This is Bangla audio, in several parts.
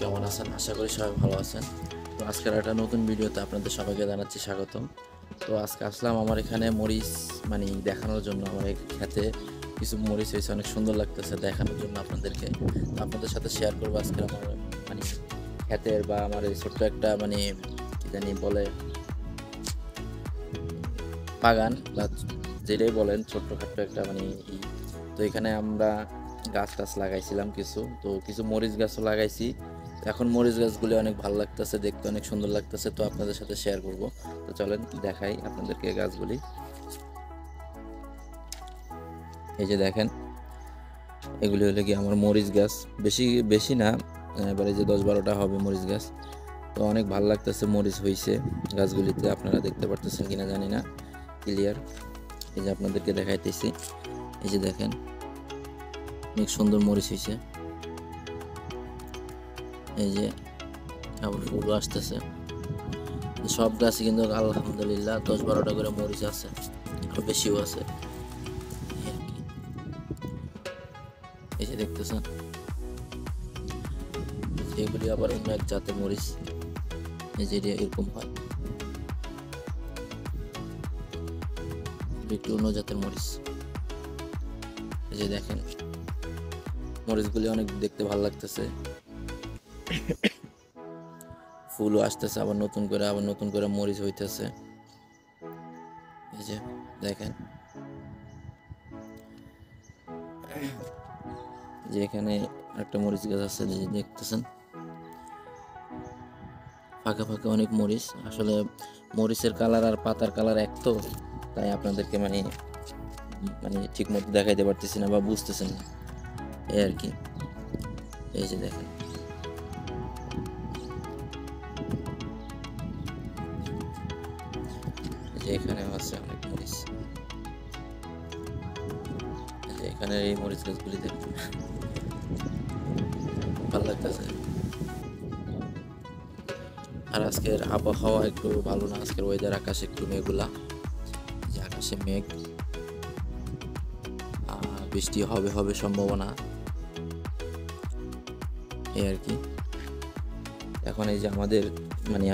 কেমন আছেন? আশা করি সবাই ভালো আছেন। তো আজকের একটা নতুন ভিডিওতে আপনাদের সবাইকে জানাচ্ছি স্বাগতম। তো আজকে আসলাম আমার এখানে মরিচ দেখানোর জন্য। আমার এই ক্ষেতে কিছু মরিচ হয়েছে, অনেক সুন্দর লাগতেছে, দেখানোর জন্য আপনাদেরকে। তো আপনাদের সাথে শেয়ার করবো আজকে আমার মানে ক্ষেতের বা আমার এই ছোট্ট একটা কি জানি বলে বাগান বা যেটাই বলেন, ছোট্টখাট্ট একটা তো এখানে আমরা গাছ টাছ লাগাইছিলাম কিছু, তো কিছু মরিচ গাছও লাগাইছি। এখন মরিচ গাছগুলি অনেক ভালো লাগতেছে, দেখতে অনেক সুন্দর লাগতেছে, তো আপনাদের সাথে শেয়ার করব। তো চলেন দেখাই আপনাদেরকে গাছগুলি। এই যে দেখেন, এগুলি হলো কি আমার মরিচ গাছ, বেশি বেশি না, এবারে যে 10-12টা হবে মরিচ গাছ। তো অনেক ভালো লাগতেছে, মরিচ হয়েছে গাছগুলিতে, আপনারা দেখতে পারতেছেন কিনা জানি না ক্লিয়ার। এই যে আপনাদেরকে দেখাইতেছি, এই যে দেখেন অনেক সুন্দর মরিচ হয়েছে। এই যে আবার ফুলও আসতেছে। সব গাছে কিন্তু আলহামদুলিল্লাহ 10-12টা করে মরিচ আছে, আরো বেশিও আছে। এই যে দেখতেছেন, এগুলি আবার অন্য এক জাতের মরিচ। এই যে এরকম হয়, একটু অন্য জাতের মরিচ। এই যে দেখেন মরিচগুলি অনেক দেখতে ভালো লাগতেছে, ফুলও আসতেছে, আবার নতুন করে মরিচ হইতেছে। এই যে দেখেন, যে এখানে একটা মরিচ গাছ আছে, যে দেখতেছেন ফাঁকা ফাঁকা অনেক মরিচ। আসলে মরিচের কালার আর পাতার কালার এক, তো তাই আপনাদেরকে ঠিক মতো দেখাইতে পারতেছি না বা বুঝতেছেন না, এই আর কি। এই যে দেখেন, যে এখানে আছে অনেক মরিচ। এখানে এই মরিচ গাছগুলি দেখতে ভালো লাগতেছে। আর আজকের আবহাওয়া একটু ভালো না, আজকের ওয়েদার, আকাশে একটু মেঘলা, যে আকাশে মেঘ, বৃষ্টি হবে হবে সম্ভাবনা, এই আর কি। এখন এই যে আমাদের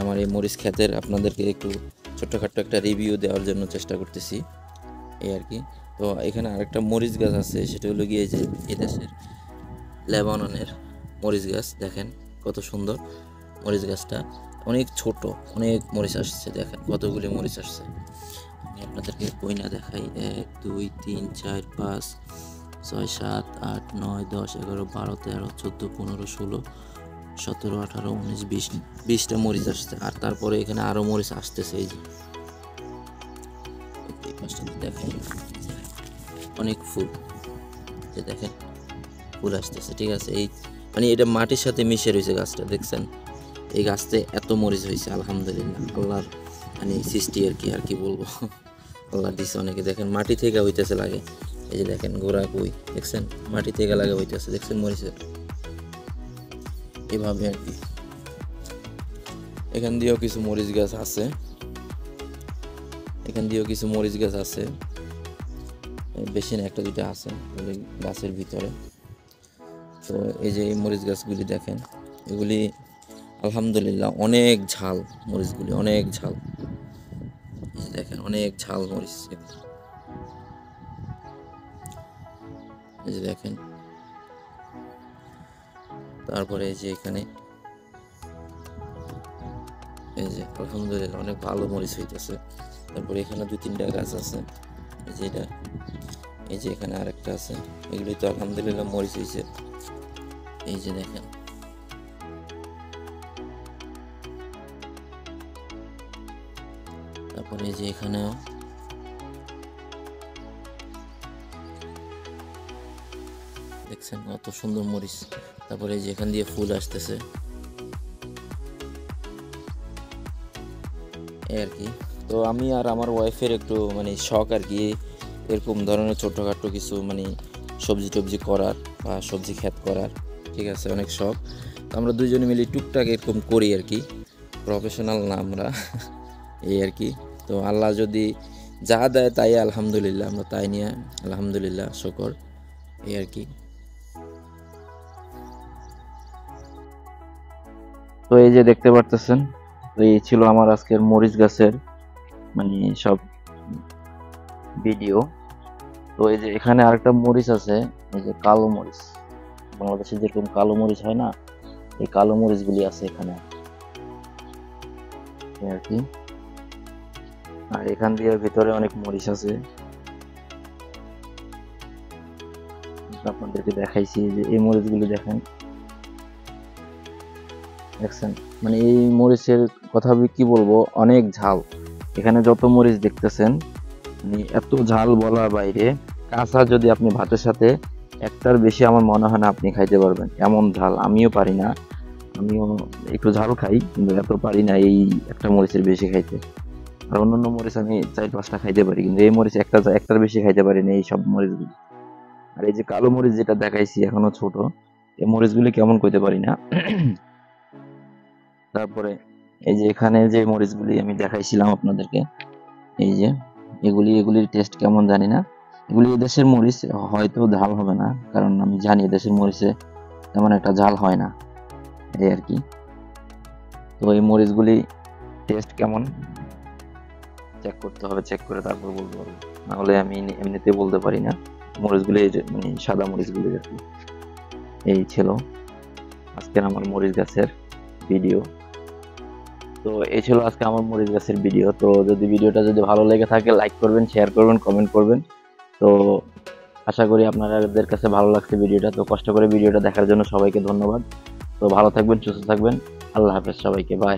আমার এই মরিচ ক্ষেতের আপনাদেরকে একটু ছোট্টখাট্ট একটা রিভিউ দেওয়ার জন্য চেষ্টা করতেছি, এই আর কি। তো এখানে আরেকটা মরিচ গাছ আছে, সেটা হলো গিয়ে যে এদেশের লেবাননের মরিচ গাছ। দেখেন কত সুন্দর মরিচ গাছটা, অনেক ছোট, অনেক মরিচ আসছে। দেখেন কতগুলি মরিচ আসছে, আমি আপনাদেরকে বইনা দেখাই। 1 2 3 4 5 6 7 8 9 10 11 12 13 14 15 16 17 18 19 20 20টা মরিচ আসছে। আর তারপরে এখানে আরো মরিচ আসতেছে। এই যে এই পাশটাতে দেখাই, অনেক ফুল, যে দেখেন ফুল আসতেছে, ঠিক আছে। এই এটা মাটির সাথে মিশে রয়েছে গাছটা, দেখছেন। এই গাছতে এত মরিচ হয়েছে, আলহামদুলিল্লাহ, আল্লাহর সৃষ্টি আর কি বলবো। আল্লাহ দিছে অনেকে। দেখেন মাটি থেকে হইতেছে লাগে, এই যে দেখেন গোড়া কই, দেখছেন মাটি থেকে লাগে হইতেছে, দেখছেন মরিচের, এভাবে আর কি। এখান দিয়েও কিছু মরিচ গাছ আছে, বেশি না, একটা দুইটা আছে গাছের ভিতরে। তো এই যে এই মরিচ গাছগুলি দেখেন, এগুলি আলহামদুলিল্লাহ অনেক ঝাল, মরিচগুলি অনেক ঝাল। এই যে দেখেন অনেক ঝাল মরিচ, এই যে দেখেন। তারপরে এই যে এখানে, এই যে আলহামদুলিল্লাহ অনেক ভালো মরিচ হইতেছে। তারপরে এখানে 2-3টা গাছ আছে, এই যে এটা, এই যে এখানে আরেকটা আছে, এগুলি তো আলহামদুলিল্লাহ মরিচ হয়েছে। এই যে দেখেন, তারপরে এই যে এখানেও দেখছেন কত সুন্দর মরিচ। তারপরে এই যে এখান দিয়ে ফুল আসতেছে, এই আর কি। তো আমি আর আমার ওয়াইফের একটু শখ আর কি, এরকম ধরনের ছোট্টখাট্ট কিছু সবজি টবজি করার বা সবজি ক্ষেত করার, ঠিক আছে, অনেক শখ। তো আমরা দুজনে মিলে টুকটাক এরকম করি আর কি, প্রফেশনাল না আমরা। এই আর কি। তো আল্লাহ যদি যা দেয় তাই আলহামদুলিল্লাহ, আমরা তাই নিয়ে আলহামদুলিল্লাহ শুকর, এই আর কি। তো এই যে দেখতে পারতেছেন, তো এই ছিল আমার আজকের মরিচ গাছের মানে সব ভিডিও। তো এই যে এখানে আরেকটা মরিচ আছে, এই যে কালো মরিচ, বাংলাদেশে যেরকম কালো মরিচ হয় না, এই কালো মরিচগুলি আছে এখানে এই আর কি। আর এখান দিয়ে ভিতরে অনেক মরিচ আছে, আপনাদেরকে দেখাইছি যে এই মরিচগুলি দেখেন, দেখছেন, মানে এই মরিচের কথা আমি কি বলবো, অনেক ঝাল। এখানে যত মরিচ দেখতেছেন মানে এত ঝাল বলার বাইরে। কাঁচা যদি আপনি ভাতের সাথে একটার বেশি আমার মনে হয় না আপনি খাইতে পারবেন, এমন ঝাল। আমিও পারি না, আমিও একটু ঝাল খাই কিন্তু এত পারি না এই একটা মরিচের বেশি খাইতে। আর অন্যান্য মরিচ আমি 4-5টা খাইতে পারি, কিন্তু এই মরিচ একটার বেশি খাইতে পারি না, এই সব মরিচগুলি। আর এই যে কালো মরিচ যেটা দেখাইছি এখনো ছোট, এই মরিচগুলি কেমন কইতে পারি না। তারপরে এই যে এখানে যে মরিচগুলি আমি দেখাইছিলাম আপনাদেরকে, এই যে এগুলির টেস্ট কেমন জানি না। এগুলি দেশের মরিচ, হয়তো ঝাল হবে না, কারণ আমি জানি দেশের মরিচে তেমন একটা ঝাল হয় না, এই আর কি। তো এই মরিচগুলি টেস্ট কেমন চেক করতে হবে, চেক করে তারপর বলতে পারবো, নাহলে আমি এমনিতে বলতে পারি না। মরিচগুলি এই যে মানে সাদা মরিচগুলি আর কি। এই ছিল আজকের আমার মরিচ গাছের ভিডিও। তো এই ছিল আজকে আমার মরিচ গাছের ভিডিও। তো যদি ভিডিওটা যদি ভালো লেগে থাকে, লাইক করবেন, শেয়ার করবেন, কমেন্ট করবেন। তো আশা করি আপনাদের কাছে ভালো লাগছে ভিডিওটা। তো কষ্ট করে ভিডিওটা দেখার জন্য সবাইকে ধন্যবাদ। তো ভালো থাকবেন, সুস্থ থাকবেন। আল্লাহ হাফেজ সবাইকে, বাই।